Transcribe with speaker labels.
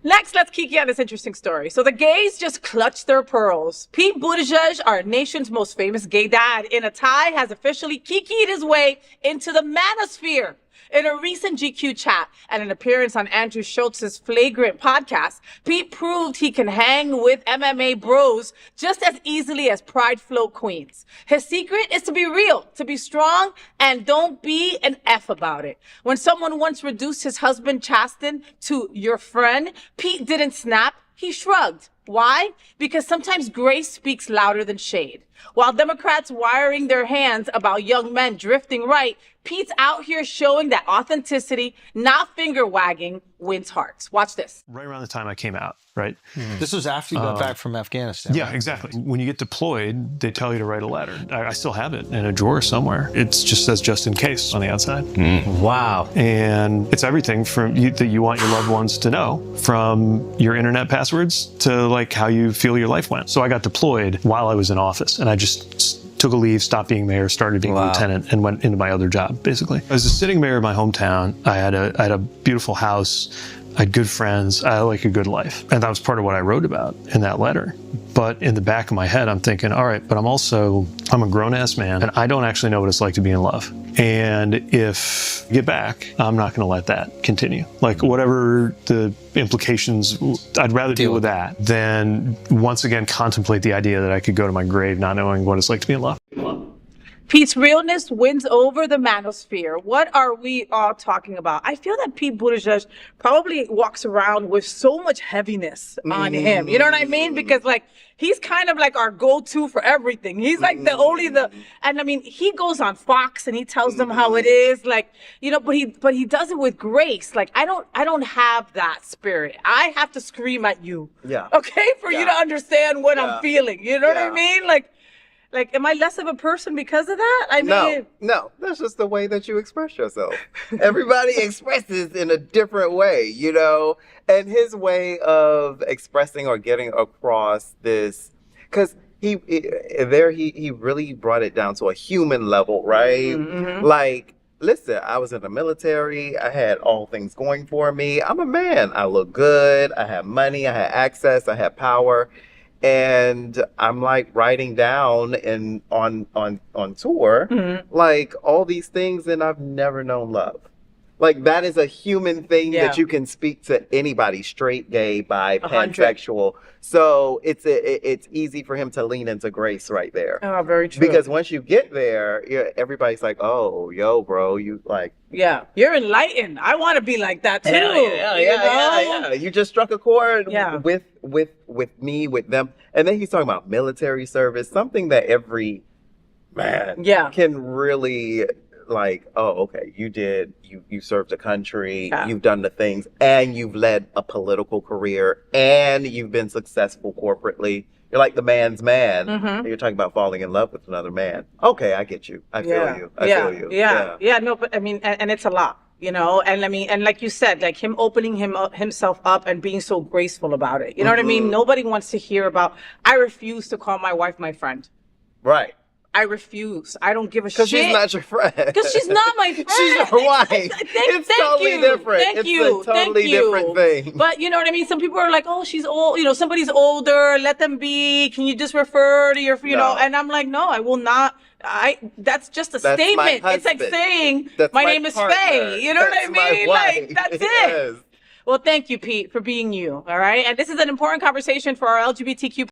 Speaker 1: Next, let's kiki on this interesting story. So the gays just clutched their pearls. Pete Buttigieg, our nation's most famous gay dad, in a tie, has officially kiki'd his way into the Manosphere. In a recent GQ chat and an appearance on Andrew Schultz's Flagrant podcast, Pete proved he can hang with MMA bros just as easily as Pride Flow queens. His secret is to be real, to be strong, and don't be an F about it. When someone once reduced his husband Chasten to your friend, Pete didn't snap, he shrugged. Why? Because sometimes grace speaks louder than shade. While Democrats wiring their hands about young men drifting right, Pete's out here showing that authenticity, not finger-wagging, wins hearts. Watch this.
Speaker 2: Right around the time I came out, right?
Speaker 3: This was after you got back from Afghanistan.
Speaker 2: Yeah,
Speaker 3: right?
Speaker 2: exactly. When you get deployed, they tell you to write a letter. I still have it in a drawer somewhere. It just says just in case on the outside.
Speaker 3: Wow.
Speaker 2: And it's everything from that you want your loved ones to know, from your internet passwords to like how you feel your life went. So I got deployed while I was in office, and I just took a leave, stopped being mayor, started being lieutenant, and went into my other job, basically. I was a sitting mayor of my hometown. I had a beautiful house. I had good friends. I had like a good life. And that was part of what I wrote about in that letter. But in the back of my head, I'm thinking, all right, but I'm a grown-ass man, and I don't actually know what it's like to be in love. And if I get back, I'm not going to let that continue. Like, whatever the implications, I'd rather deal with that than once again contemplate the idea that I could go to my grave not knowing what it's like to be in love.
Speaker 1: Pete's realness wins over the Manosphere. What are we all talking about? I feel that Pete Buttigieg probably walks around with so much heaviness on him. You know what I mean? Because like, he's kind of like our go-to for everything. He's like and I mean, he goes on Fox and he tells them how it is, like, you know, but he does it with grace. Like, I don't have that spirit. I have to scream at you.
Speaker 4: Yeah.
Speaker 1: Okay? For you to understand what I'm feeling. You know what I mean? Like, am I less of a person because of that? I mean,
Speaker 4: no, that's just the way that you express yourself. Everybody expresses in a different way, you know? And his way of expressing or getting across this, because he really brought it down to a human level, right? Like, listen, I was in the military. I had all things going for me. I'm a man. I look good. I have money. I had access. I had power. And I'm like writing down and on tour, like all these things, and I've never known love. Like, that is a human thing that you can speak to anybody, straight, gay, bi, pansexual. So it's easy for him to lean into grace right there.
Speaker 1: Oh, very true.
Speaker 4: Because once you get there, everybody's like, oh, yo, bro, you like.
Speaker 1: Yeah, you're enlightened. I want to be like that too.
Speaker 4: Yeah. You just struck a chord with me, with them. And then he's talking about military service, something that every man can really like, oh, okay, you served the country, you've done the things, and you've led a political career, and you've been successful corporately. You're like the man's man. And you're talking about falling in love with another man. Okay, I get you. I feel you. I feel you.
Speaker 1: Yeah, no, but I mean, and it's a lot, you know, and I mean, and like you said, like him opening himself up and being so graceful about it. You know what I mean? Nobody wants to hear about, I refuse to call my wife my friend.
Speaker 4: Right.
Speaker 1: I refuse. I don't give a shit.
Speaker 4: Because she's not your friend.
Speaker 1: Because she's not my friend.
Speaker 4: She's your wife. It's totally different. It's a totally different thing.
Speaker 1: But you know what I mean? Some people are like, oh, she's old. You know, somebody's older. Let them be. Can you just refer to your, you know? And I'm like, no, I will not. That's just a statement. It's like saying, my name is Faye. You know what I mean? Like, that's it. Well, thank you, Pete, for being you. All right. And this is an important conversation for our LGBTQ